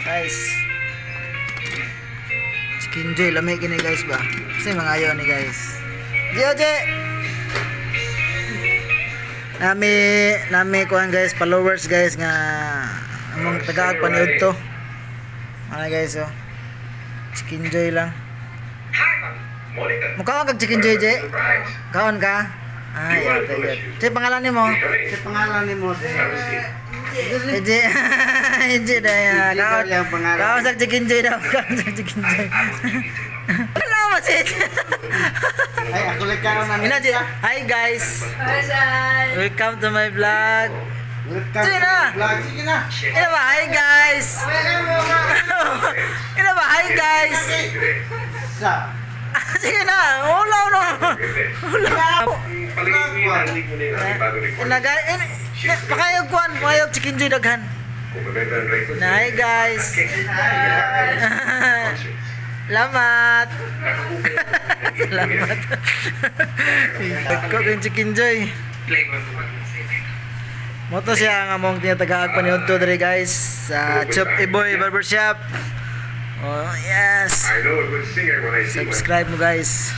Guys. Chicken joy lamig ini guys ba. Kasi mga ayaw ni guys. Oje. Nami kuan guys, followers guys nga among tagaag paniud to. Ano guys oh. Chicken joy lang. Mukha kag chicken joy je. Kaon ka? Ay, okay. Say pangalan nimo. Sa pangalan ni mo EJIE. EJIE daya. Kaon sa chicken joy daw. Kaon sa chicken joy. Hello, Masit. ay ako lang karon na. Hi guys. Hi guys. Welcome to my vlog. Sige na. Sige na. Ina ba? Hi guys. Ina ba? Hi guys. Sa. Sige na. Ulaw no. Ulaw. Pakayog kuan, pakayog chicken joy daghan. Na, hi guys. Salamat. Salamat. Ikaw yung chicken joy. Moto siya nga mong tinatagaag pa ni Udto dere guys sa Chop Iboy Barbershop. Oh yes. Subscribe mo guys.